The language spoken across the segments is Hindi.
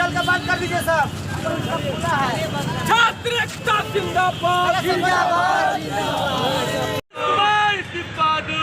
निकाल के बंद कर दीजिए सब। छात्र एकता जिंदाबाद जिंदाबाद। इस्तीफा दो।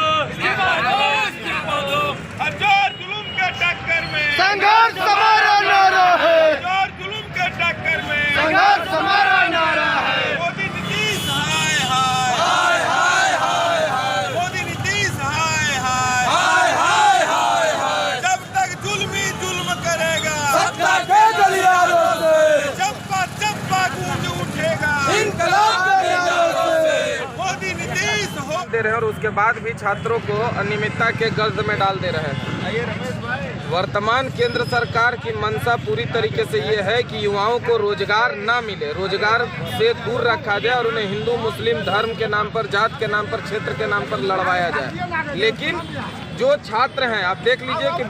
हजार जुल्म के टक्कर में संघर्ष हमारा नारा है। हजार जुल्म के टक्कर में संघर्ष हमारा नारा है। मोदी नीतीश हाय हाय हाय हाय हाय हाय मोदी नीतीश हाय हाय हाय हाय हाय हाय जब तक जुल्मी जुल्म करेगा सत्ता के गलियारों से चप्पा चप्पा गूंज उठेगा इनकलाब के नारों से। मोदी नीतीश हो दे रहे हैं और उसके बाद भी छात्रों को अनियमितता के गर्द में डाल दे रहे हैं। वर्तमान केंद्र सरकार की मंशा पूरी तरीके से ये है कि युवाओं को रोजगार ना मिले, रोजगार से दूर रखा जाए और उन्हें हिंदू मुस्लिम धर्म के नाम पर, जात के नाम पर, क्षेत्र के नाम पर लड़वाया जाए। लेकिन जो छात्र हैं, आप देख लीजिए कि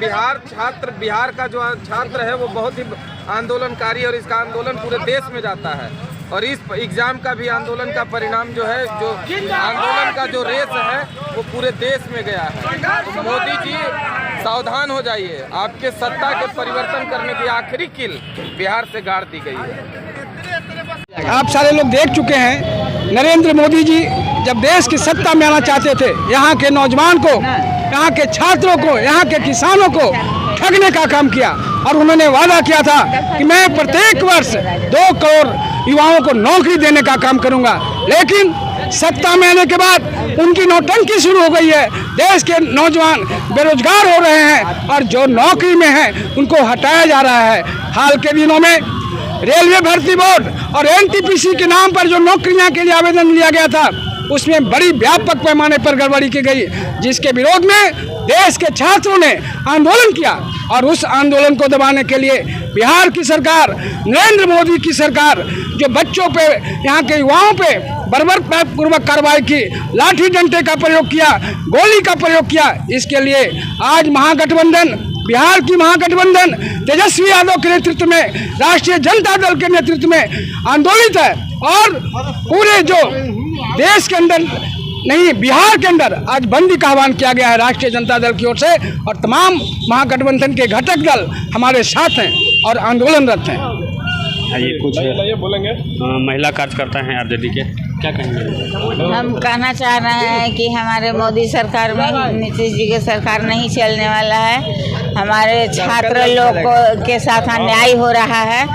बिहार का जो छात्र है वो बहुत ही आंदोलनकारी और इसका आंदोलन पूरे देश में जाता है। और इस एग्जाम का भी आंदोलन का परिणाम जो है, जो आंदोलन का जो रेस है वो पूरे देश में गया है। तो मोदी जी सावधान हो जाइए, आपके सत्ता के परिवर्तन करने की आखिरी कील बिहार से गाड़ दी गई है। आप सारे लोग देख चुके हैं, नरेंद्र मोदी जी जब देश की सत्ता में आना चाहते थे, यहाँ के नौजवान को, यहाँ के छात्रों को, यहाँ के किसानों को ठगने का काम किया और उन्होंने वादा किया था कि मैं प्रत्येक वर्ष 2 करोड़ युवाओं को नौकरी देने का काम करूंगा। लेकिन सत्ता में आने के बाद उनकी नौटंकी शुरू हो गई है। देश के नौजवान बेरोजगार हो रहे हैं और जो नौकरी में हैं उनको हटाया जा रहा है। हाल के दिनों में रेलवे भर्ती बोर्ड और एनटीपीसी के नाम पर जो नौकरियां के लिए आवेदन लिया गया था, उसमें बड़ी व्यापक पैमाने पर गड़बड़ी की गई, जिसके विरोध में देश के छात्रों ने आंदोलन किया। और उस आंदोलन को दबाने के लिए बिहार की सरकार, नरेंद्र मोदी की सरकार, जो बच्चों पे, यहाँ के युवाओं पे बर्बरपूर्वक कार्रवाई की, लाठी डंडे का प्रयोग किया, गोली का प्रयोग किया, इसके लिए आज महागठबंधन, बिहार की महागठबंधन तेजस्वी यादव के नेतृत्व में, राष्ट्रीय जनता दल के नेतृत्व में आंदोलित है। और पूरे जो देश के अंदर नहीं, बिहार के अंदर आज बंदी का आह्वान किया गया है राष्ट्रीय जनता दल की ओर से, और तमाम महागठबंधन के घटक दल हमारे साथ हैं और आंदोलनरत हैं। ये कुछ बोलेंगे महिला कार्यकर्ता हैं आरजेडी के, क्या कहेंगे? हम कहना चाह रहे हैं कि हमारे मोदी सरकार में नीतीश जी के सरकार नहीं चलने वाला है। हमारे छात्र लोग के साथ अन्याय हो रहा है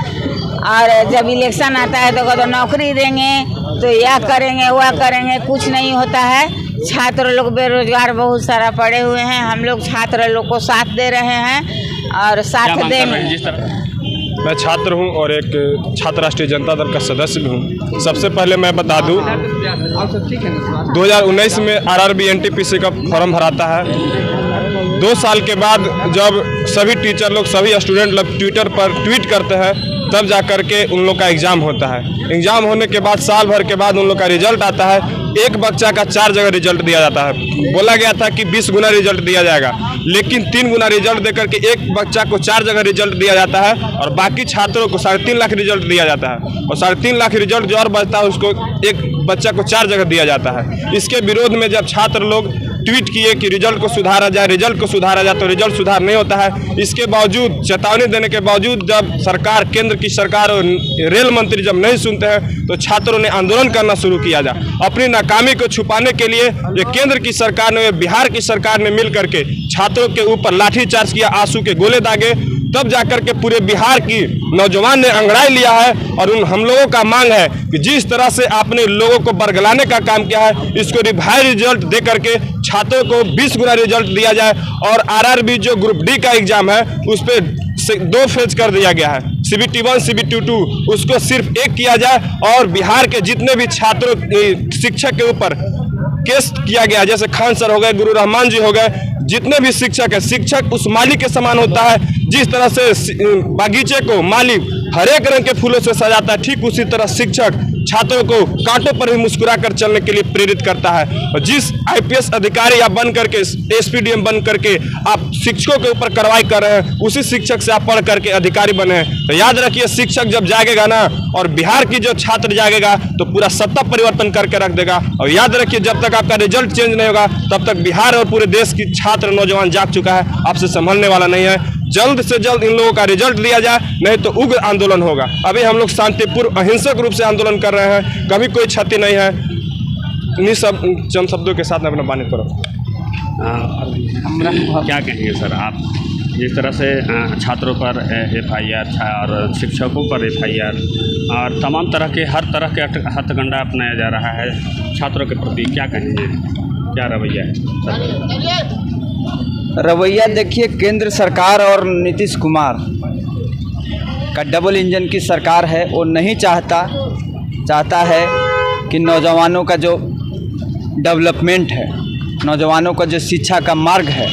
और जब इलेक्शन आता है तो नौकरी देंगे, तो यह करेंगे वह करेंगे, कुछ नहीं होता है। छात्र लोग बेरोजगार बहुत सारा पड़े हुए हैं। हम लोग छात्र लोग को साथ दे रहे हैं और साथ देंगे। मैं छात्र हूं और एक छात्र राष्ट्रीय जनता दल का सदस्य भी हूं। सबसे पहले मैं बता दूं, 2019 में आरआरबी एनटीपीसी का फॉर्म भराता है। 2 साल के बाद जब सभी टीचर लोग, सभी स्टूडेंट लोग ट्विटर पर ट्वीट करते हैं, तब जा कर के उन लोग का एग्ज़ाम होता है। एग्ज़ाम होने के बाद साल भर के बाद उन लोग का रिजल्ट आता है। एक बच्चा का 4 जगह रिजल्ट दिया जाता है। बोला गया था कि 20 गुना रिजल्ट दिया जाएगा, लेकिन 3 गुना रिजल्ट देकर के एक बच्चा को 4 जगह रिजल्ट दिया जाता है और बाकी छात्रों को 3.5 लाख रिजल्ट दिया जाता है। और 3.5 लाख रिजल्ट जो और बचता है उसको एक बच्चा को 4 जगह दिया जाता है। इसके विरोध में जब छात्र लोग ट्वीट किए कि रिजल्ट को सुधारा जाए, रिजल्ट को सुधारा जाए, तो रिजल्ट सुधार नहीं होता है। इसके बावजूद, चेतावनी देने के बावजूद, जब सरकार, केंद्र की सरकार और रेल मंत्री जब नहीं सुनते हैं, तो छात्रों ने आंदोलन करना शुरू किया जा। अपनी नाकामी को छुपाने के लिए ये केंद्र की सरकार ने, बिहार की सरकार ने मिल करके छात्रों के ऊपर लाठीचार्ज किया, आंसू के गोले दागे। तब जाकर के पूरे बिहार की नौजवान ने अंगड़ाई लिया है। और हम लोगों का मांग है कि जिस तरह से आपने लोगों को बरगलाने का काम किया है, इसको रिवाइज रिजल्ट दे करके छात्रों को 20 गुना रिजल्ट दिया जाए। और आरआरबी जो ग्रुप डी का एग्जाम है, उस पर 2 फेज कर दिया गया है, CBT 1, CBT 2, उसको सिर्फ 1 किया जाए। और बिहार के जितने भी छात्रों, शिक्षक के ऊपर केस किया गया, जैसे खान सर हो गए, गुरु रहमान जी हो गए, जितने भी शिक्षक है, शिक्षक उस माली के समान होता है। जिस तरह से बागीचे को माली हर एक रंग के फूलों से सजाता है, ठीक उसी तरह शिक्षक छात्रों को कांटों पर ही मुस्कुराकर चलने के लिए प्रेरित करता है। और जिस IPS अधिकारी आप बन करके, SPDM बन करके आप शिक्षकों के ऊपर कार्रवाई कर रहे हैं, उसी शिक्षक से आप पढ़ करके अधिकारी बने हैं। तो याद रखिए, शिक्षक जब जागेगा ना, और बिहार की जो छात्र जागेगा, तो पूरा सत्ता परिवर्तन करके रख देगा। और याद रखिए, जब तक आपका रिजल्ट चेंज नहीं होगा, तब तक बिहार और पूरे देश की छात्र नौजवान जाग चुका है, आपसे संभलने वाला नहीं है। जल्द से जल्द इन लोगों का रिजल्ट दिया जाए, नहीं तो उग्र आंदोलन होगा। अभी हम लोग शांतिपूर्ण अहिंसक रूप से आंदोलन कर रहे हैं, कभी कोई क्षति नहीं है। इन्हीं सब चंद शब्दों के साथ मैं अपना बानी करूँ। क्या कहेंगे सर आप, जिस तरह से छात्रों पर FIR और शिक्षकों पर FIR और तमाम तरह के हर तरह के हथकंडा अपनाया जा रहा है छात्रों के प्रति, क्या कहेंगे, क्या रवैया है? रवैया देखिए, केंद्र सरकार और नीतीश कुमार का डबल इंजन की सरकार है। वो नहीं चाहता है कि नौजवानों का जो डेवलपमेंट है, नौजवानों का जो शिक्षा का मार्ग है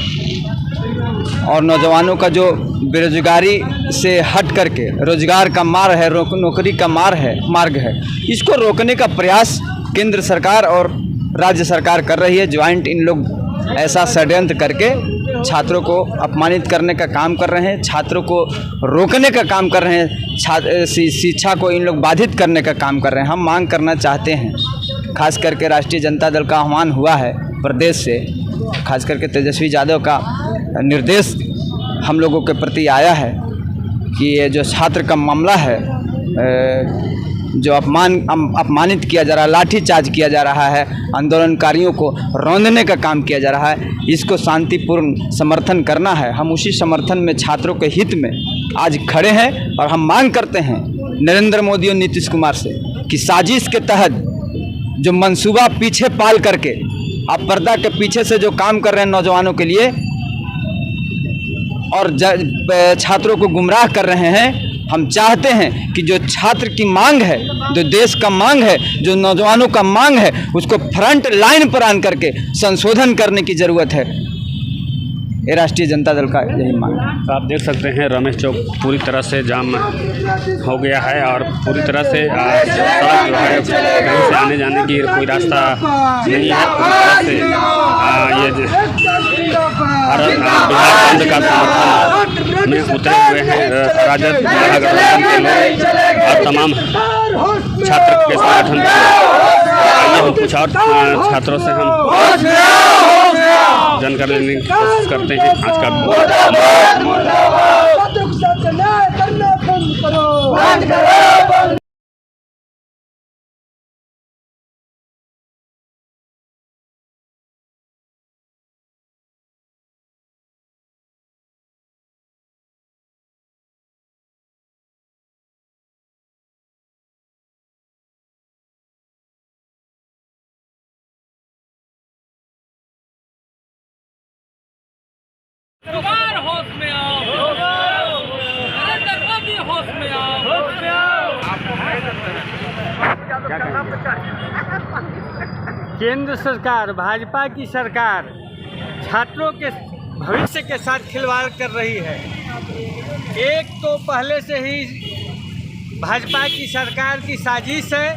और नौजवानों का जो बेरोजगारी से हट करके रोजगार का मार्ग है, नौकरी का मार्ग है, इसको रोकने का प्रयास केंद्र सरकार और राज्य सरकार कर रही है। ज्वाइंट इन लोग ऐसा षड्यंत्र करके छात्रों को अपमानित करने का काम कर रहे हैं, छात्रों को रोकने का काम कर रहे हैं, शिक्षा को इन लोग बाधित करने का काम कर रहे हैं। हम मांग करना चाहते हैं, खास करके राष्ट्रीय जनता दल का आह्वान हुआ है प्रदेश से, खास करके तेजस्वी यादव का निर्देश हम लोगों के प्रति आया है कि ये जो छात्र का मामला है, जो अपमानित किया जा रहा है, लाठीचार्ज किया जा रहा है, आंदोलनकारियों को रौंदने का काम किया जा रहा है, इसको शांतिपूर्ण समर्थन करना है। हम उसी समर्थन में छात्रों के हित में आज खड़े हैं और हम मांग करते हैं नरेंद्र मोदी और नीतीश कुमार से कि साजिश के तहत जो मंसूबा पीछे पाल करके आप पर्दा के पीछे से जो काम कर रहे हैं नौजवानों के लिए और छात्रों को गुमराह कर रहे हैं, हम चाहते हैं कि जो छात्र की मांग है, जो देश का मांग है, जो नौजवानों का मांग है, उसको फ्रंट लाइन पर आन करके संशोधन करने की ज़रूरत है। ये राष्ट्रीय जनता दल का यही मांग है। तो आप देख सकते हैं रमेश चौक पूरी तरह से जाम हो गया है और पूरी तरह से सड़क जो है कहीं से आने जाने की कोई रास्ता नहीं है। पूरी तरह से ये बिहार बंद का समर्थन में उतरे हुए हैं राजद महागठबंधन के लोग और तमाम छात्र के संगठन के। आइए हम कुछ और छात्रों से हम जानकारी लेने की कोशिश करते हैं। आज का सरकार होश में आओ, नरेंद्र मोदी होश में आओ। केंद्र सरकार, भाजपा की सरकार छात्रों के भविष्य के साथ खिलवाड़ कर रही है। एक तो पहले से ही भाजपा की सरकार की साजिश है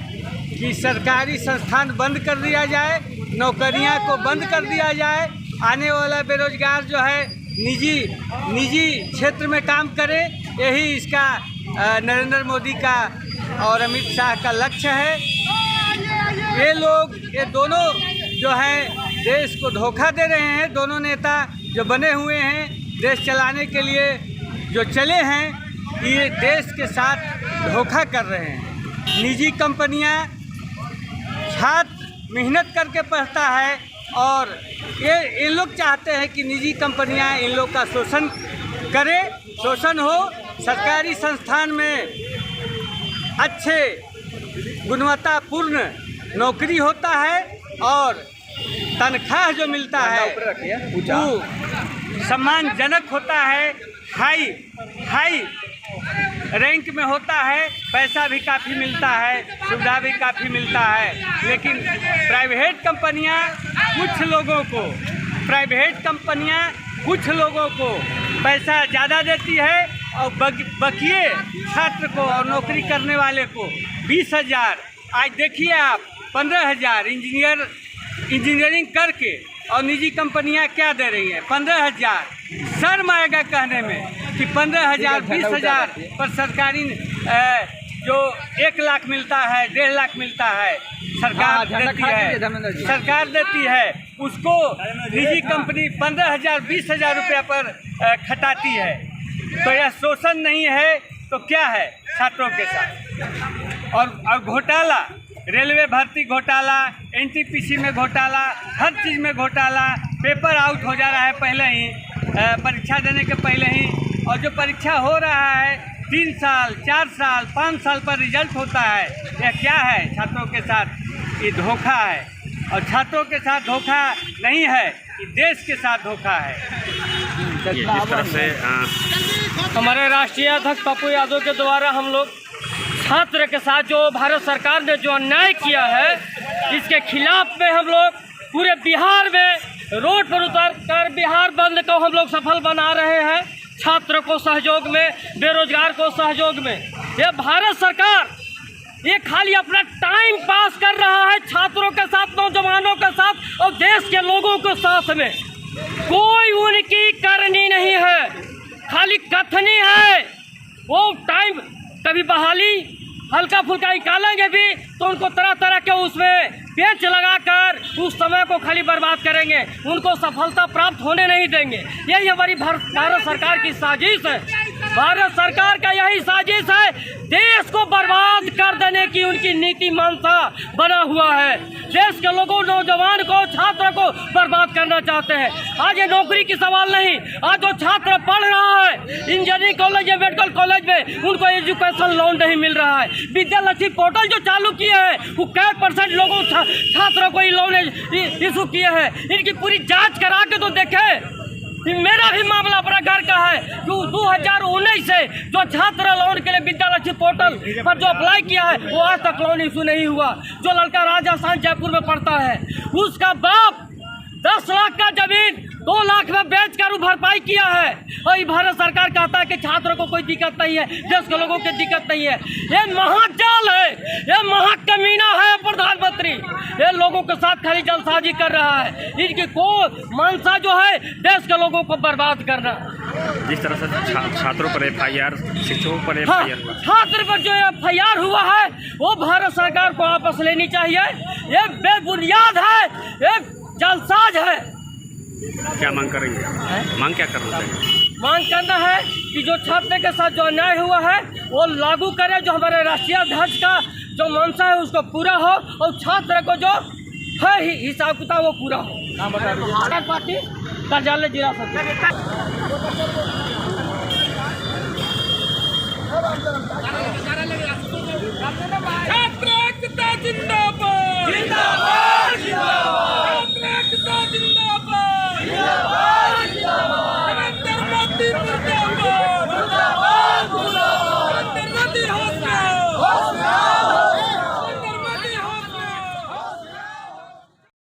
कि सरकारी संस्थान बंद कर दिया जाए, नौकरियां को बंद कर दिया जाए, आने वाला बेरोजगार जो है निजी क्षेत्र में काम करे। यही इसका नरेंद्र मोदी का और अमित शाह का लक्ष्य है। ये दोनों जो हैं देश को धोखा दे रहे हैं। दोनों नेता जो बने हुए हैं देश चलाने के लिए जो चले हैं, ये देश के साथ धोखा कर रहे हैं। निजी कंपनियां, छात्र मेहनत करके पढ़ता है और ये लोग चाहते हैं कि निजी कंपनियां इन लोग का शोषण करे, शोषण हो। सरकारी संस्थान में अच्छे गुणवत्तापूर्ण नौकरी होता है और तनख्वाह जो मिलता है वो सम्मानजनक होता है, हाई रैंक में होता है, पैसा भी काफ़ी मिलता है, सुविधा भी काफ़ी मिलता है। लेकिन प्राइवेट कंपनियां कुछ लोगों को पैसा ज़्यादा देती है और बकिए छात्र को और नौकरी करने वाले को 20,000, आज देखिए आप 15,000 इंजीनियरिंग करके और निजी कंपनियां क्या दे रही हैं 15,000। शर्म आएगा कहने में कि 15,000 20,000 पर सरकारी जो 1 लाख मिलता है, 1.5 लाख मिलता है, सरकार देती है उसको निजी कंपनी 15,000 20,000 रुपया पर खटाती है। तो यह शोषण नहीं है तो क्या है छात्रों के साथ। और घोटाला, रेलवे भर्ती घोटाला, एनटीपीसी में घोटाला, हर चीज़ में घोटाला, पेपर आउट हो जा रहा है पहले ही, परीक्षा देने के पहले ही, और जो परीक्षा हो रहा है 3 साल 4 साल 5 साल पर रिजल्ट होता है। यह क्या है छात्रों के साथ? ये धोखा है। और छात्रों के साथ धोखा नहीं है, ये देश के साथ धोखा है। इस तरह से हमारे राष्ट्रीय अध्यक्ष पप्पू यादव के द्वारा हम लोग छात्र के साथ जो भारत सरकार ने जो अन्याय किया है, इसके खिलाफ में हम लोग पूरे बिहार में रोड पर उतर कर बिहार बंद को हम लोग सफल बना रहे हैं। छात्र को सहयोग में, बेरोजगार को सहयोग में। ये भारत सरकार ये खाली अपना टाइम पास कर रहा है छात्रों के साथ, नौजवानों के साथ और देश के लोगों के साथ में। कोई उनकी करनी नहीं है, खाली कथनी है। वो टाइम कभी बहाली हल्का फुल्का निकालेंगे भी तो उनको तरह तरह के उसमें पेच लगाकर उस समय को खाली बर्बाद करेंगे, उनको सफलता प्राप्त होने नहीं देंगे। यही हमारी भारत सरकार की साजिश है। भारत सरकार का यही साजिश है, देश को बर्बाद कर देने की उनकी नीति मंशा बना हुआ है। देश के लोगों, नौजवान को, छात्र को बर्बाद करना चाहते हैं। आज ये नौकरी की सवाल नहीं, आज जो छात्र पढ़ रहा है इंजीनियरिंग कॉलेज या मेडिकल कॉलेज में, उनको एजुकेशन लोन नहीं मिल रहा है। विद्यालक्ष्मी पोर्टल जो चालू किए हैं वो कै % लोगों छात्रों को ये लोन इशू किए हैं। इनकी पूरी जांच करा के तो देखें। मेरा भी मामला अपना घर का है कि 2019 से जो छात्र लोन के लिए विद्यालक्ष्मी पोर्टल पर जो अप्लाई किया है वो आज तक लोन इशू नहीं हुआ। जो लड़का राजस्थान जयपुर में पढ़ता है उसका बाप 10 लाख का जमीन 2 लाख में बेचकर भरपाई किया है। और भारत सरकार कहता है कि छात्रों को कोई दिक्कत नहीं है, देश के लोगों की दिक्कत नहीं है। ये महाजाल है, ये महाकमीना है प्रधानमंत्री। ये लोगों के साथ खाली जलसाजी कर रहा है। इनकी को मंशा जो है देश के लोगों को बर्बाद करना। जिस तरह से छात्रों पर FIR, शिक्षकों पर FIR हुआ, छात्र पर जो FIR हुआ है वो भारत सरकार को वापस लेनी चाहिए। ये बेबुनियाद है, ये जालसाज है। क्या मांग करेंगे? मांग क्या करना चाहिए? मांग करना है कि जो छात्र के साथ जो अन्याय हुआ है वो लागू करे। जो हमारे राष्ट्रीय अध्यक्ष का जो मंशा है उसको पूरा हो और छात्र को जो है हिसाब किताब वो पूरा हो। नाम बता दीजिए। पार्टी कार्यालय जिला सचिव। छात्र एकता जिंदाबाद।